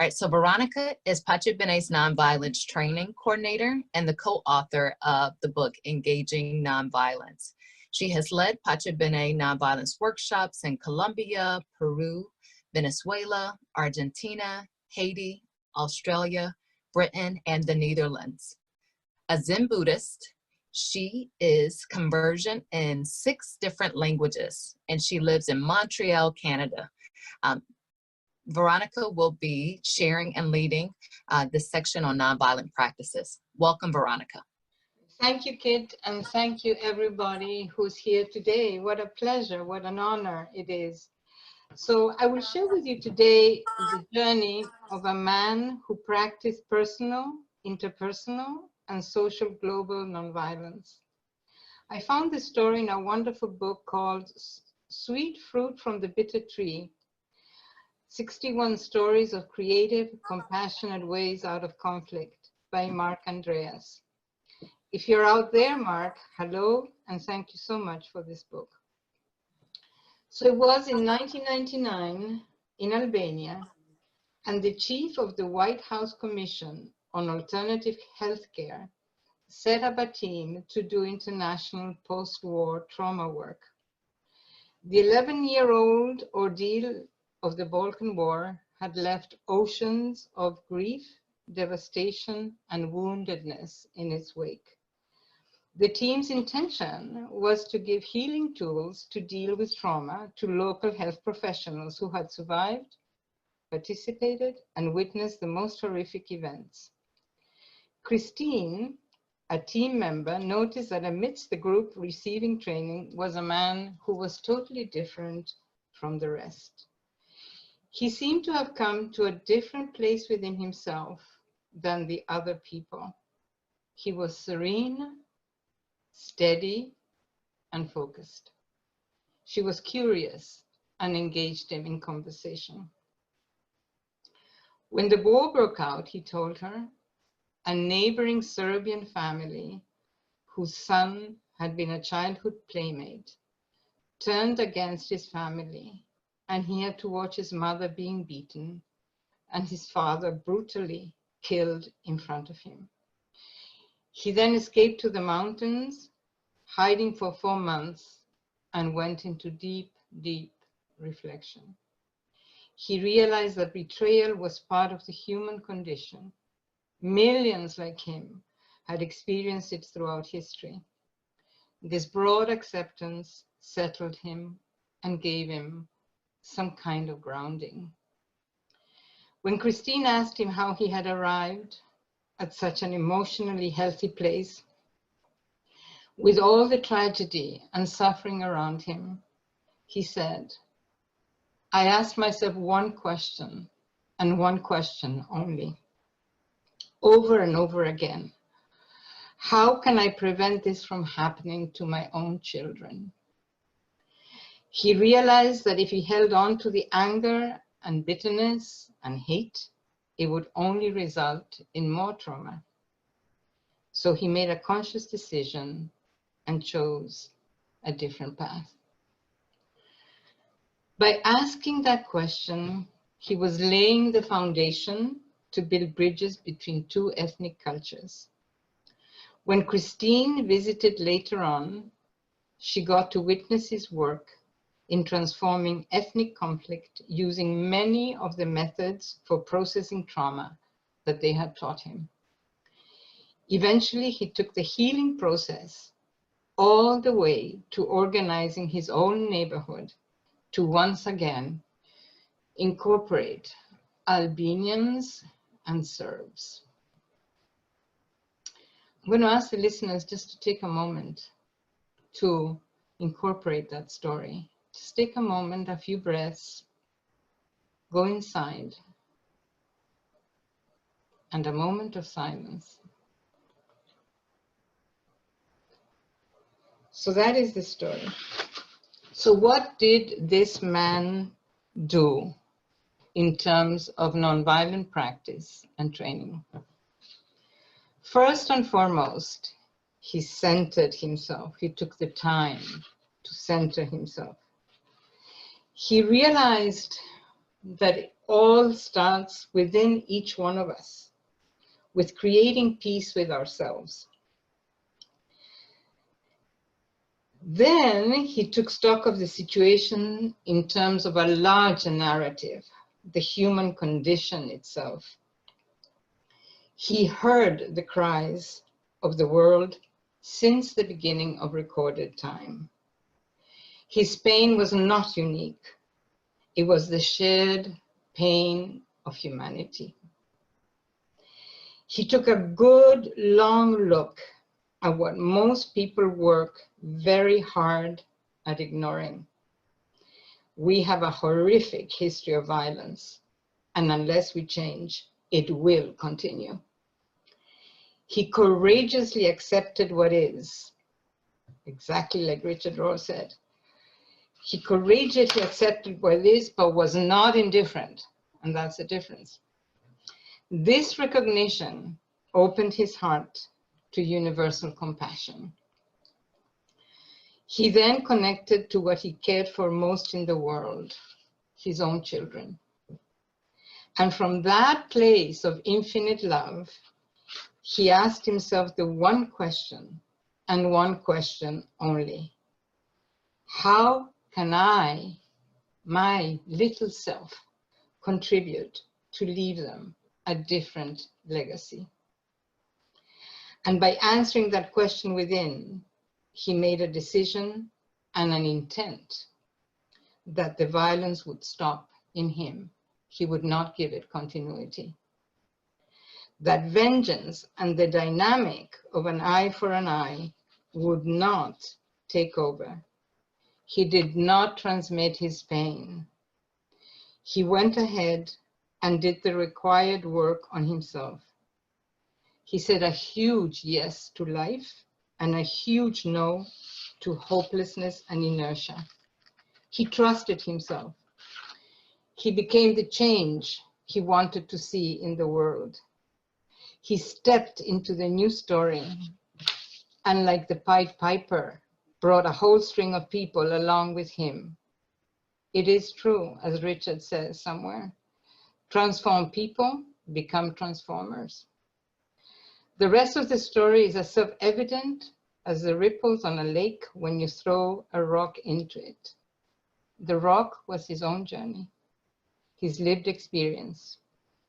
All right, so Veronica is Pachabene's Nonviolence Training Coordinator and the co-author of the book, Engaging Nonviolence. She has led Pachabene nonviolence workshops in Colombia, Peru, Venezuela, Argentina, Haiti, Australia, Britain, and the Netherlands. A Zen Buddhist, she is conversion in 6 different languages, and she lives in Montreal, Canada. Veronica will be sharing and leading this section on nonviolent practices. Welcome, Veronica. Thank you, Kit, and thank you everybody who's here today. What a pleasure, what an honor it is. So I will share with you today the journey of a man who practiced personal, interpersonal, and social global nonviolence. I found this story in a wonderful book called Sweet Fruit from the Bitter Tree, 61 Stories of Creative, Compassionate Ways Out of Conflict by Mark Andreas. If you're out there, Mark, hello, and thank you so much for this book. So it was in 1999 in Albania, and the chief of the White House Commission on Alternative Healthcare set up a team to do international post-war trauma work. The 11-year-old ordeal of the Balkan War had left oceans of grief, devastation, and woundedness in its wake. The team's intention was to give healing tools to deal with trauma to local health professionals who had survived, participated, and witnessed the most horrific events. Christine, a team member, noticed that amidst the group receiving training was a man who was totally different from the rest. He seemed to have come to a different place within himself than the other people. He was serene, steady, and focused. She was curious and engaged him in conversation. When the war broke out, he told her, a neighboring Serbian family whose son had been a childhood playmate turned against his family, and he had to watch his mother being beaten and his father brutally killed in front of him. He then escaped to the mountains, hiding for 4 months, and went into deep, deep reflection. He realized that betrayal was part of the human condition. Millions like him had experienced it throughout history. This broad acceptance settled him and gave him some kind of grounding. When Christine asked him how he had arrived at such an emotionally healthy place, with all the tragedy and suffering around him, he said, I asked myself one question, and one question only, over and over again. How can I prevent this from happening to my own children? He realized that if he held on to the anger and bitterness and hate, it would only result in more trauma. So he made a conscious decision and chose a different path. By asking that question, he was laying the foundation to build bridges between 2 ethnic cultures. When Christine visited later on, she got to witness his work in transforming ethnic conflict using many of the methods for processing trauma that they had taught him. Eventually, he took the healing process all the way to organizing his own neighborhood to once again incorporate Albanians and Serbs. I'm going to ask the listeners just to take a moment to incorporate that story. Just take a moment, a few breaths, go inside, and a moment of silence. So that is the story. So what did this man do in terms of nonviolent practice and training? First and foremost, he centered himself. He took the time to center himself. He realized that all starts within each one of us, with creating peace with ourselves. Then he took stock of the situation in terms of a larger narrative, the human condition itself. He heard the cries of the world since the beginning of recorded time. His pain was not unique. It was the shared pain of humanity. He took a good long look at what most people work very hard at ignoring. We have a horrific history of violence, and unless we change, it will continue. He courageously accepted what is, exactly like Richard Rohr said. He courageously accepted what is, but was not indifferent, and that's the difference. This recognition opened his heart to universal compassion. He then connected to what he cared for most in the world, his own children. And from that place of infinite love, he asked himself the one question, and one question only. How can I, my little self, contribute to leave them a different legacy? And by answering that question within, he made a decision and an intent that the violence would stop in him. He would not give it continuity. That vengeance and the dynamic of an eye for an eye would not take over. He did not transmit his pain. He went ahead and did the required work on himself. He said a huge yes to life and a huge no to hopelessness and inertia. He trusted himself. He became the change he wanted to see in the world. He stepped into the new story, and like the Pied Piper, brought a whole string of people along with him. It is true, as Richard says somewhere, transform people, become transformers. The rest of the story is as self-evident as the ripples on a lake when you throw a rock into it. The rock was his own journey, his lived experience,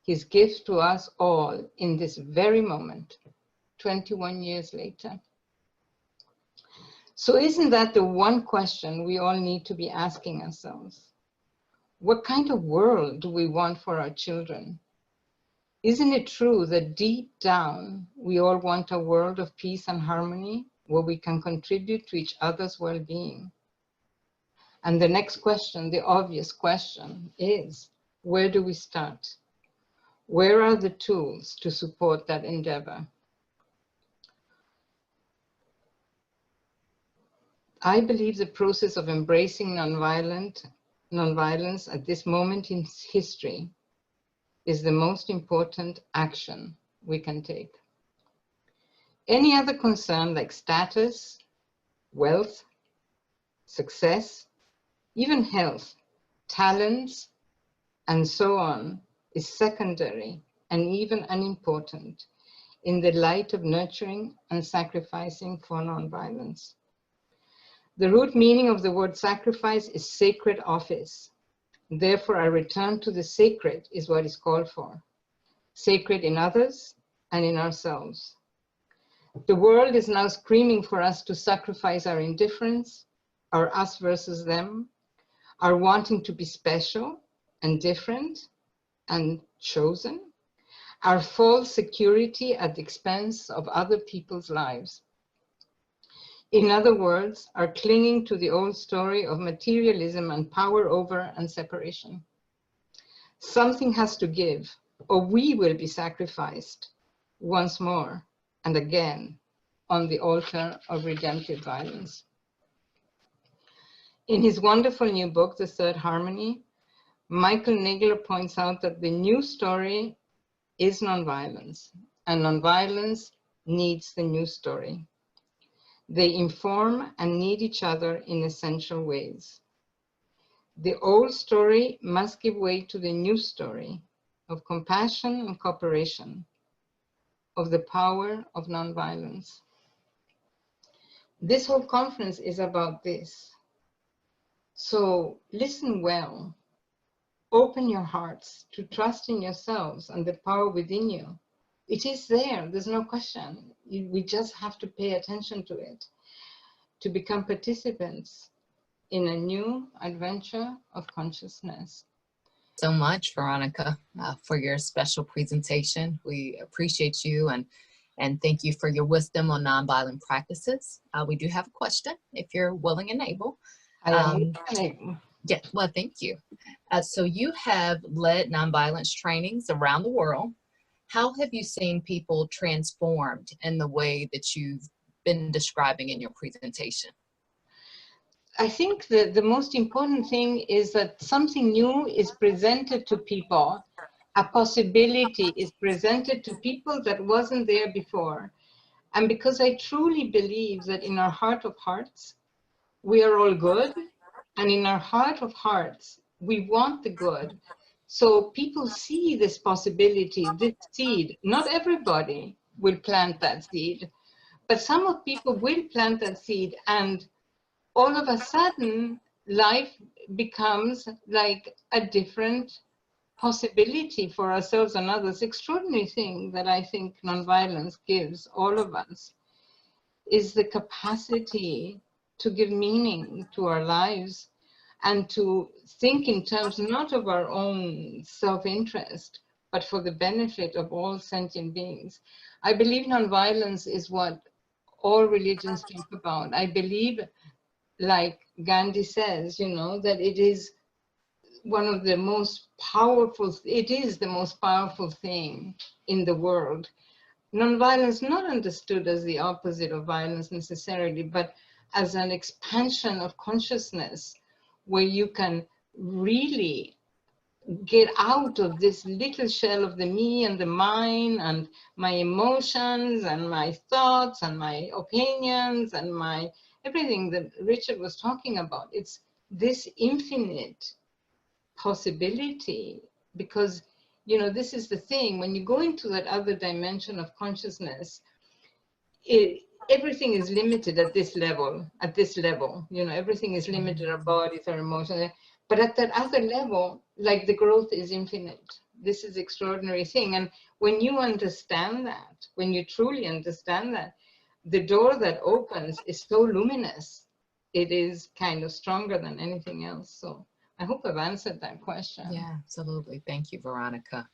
his gift to us all in this very moment, 21 years later. So isn't that the one question we all need to be asking ourselves? What kind of world do we want for our children? Isn't it true that deep down, we all want a world of peace and harmony where we can contribute to each other's well-being? And the next question, the obvious question, is where do we start? Where are the tools to support that endeavor? I believe the process of embracing nonviolence at this moment in history is the most important action we can take. Any other concern like status, wealth, success, even health, talents, and so on is secondary and even unimportant in the light of nurturing and sacrificing for nonviolence. The root meaning of the word sacrifice is sacred office. Therefore, a return to the sacred is what is called for. Sacred in others and in ourselves. The world is now screaming for us to sacrifice our indifference, our us versus them, our wanting to be special and different and chosen, our false security at the expense of other people's lives. In other words, are clinging to the old story of materialism and power over and separation. Something has to give, or we will be sacrificed once more and again on the altar of redemptive violence. In his wonderful new book, The Third Harmony, Michael Nagler points out that the new story is nonviolence, and nonviolence needs the new story. They inform and need each other in essential ways. The old story must give way to the new story of compassion and cooperation, of the power of nonviolence. This whole conference is about this. So listen well. Open your hearts to trust in yourselves and the power within you. It is there, there's no question. We just have to pay attention to it, to become participants in a new adventure of consciousness. So much, Veronica, for your special presentation. We appreciate you and thank you for your wisdom on nonviolent practices. We do have a question, if you're willing and able. I am willing and able. Yeah, well, thank you. So you have led nonviolence trainings around the world. How have you seen people transformed in the way that you've been describing in your presentation? I think that the most important thing is that something new is presented to people. A possibility is presented to people that wasn't there before. And because I truly believe that in our heart of hearts, we are all good. And in our heart of hearts, we want the good. So people see this possibility, this seed. Not everybody will plant that seed, but some of people will plant that seed, and all of a sudden, life becomes like a different possibility for ourselves and others. Extraordinary thing that I think nonviolence gives all of us is the capacity to give meaning to our lives and to think in terms not of our own self-interest, but for the benefit of all sentient beings. I believe nonviolence is what all religions talk about. I believe, like Gandhi says, you know, that it is one of the most powerful, it is the most powerful thing in the world. Nonviolence, not understood as the opposite of violence necessarily, but as an expansion of consciousness where you can really get out of this little shell of the me and the mine and my emotions and my thoughts and my opinions and my everything that Richard was talking about. It's this infinite possibility, because, you know, this is the thing, when you go into that other dimension of consciousness, everything is limited at this level, you know, everything is limited, our bodies, our emotions, but at that other level, like, the growth is infinite. This is extraordinary thing. And when you understand that, when you truly understand that, the door that opens is so luminous, it is kind of stronger than anything else. So I hope I've answered that question. Yeah, absolutely. Thank you, Veronica.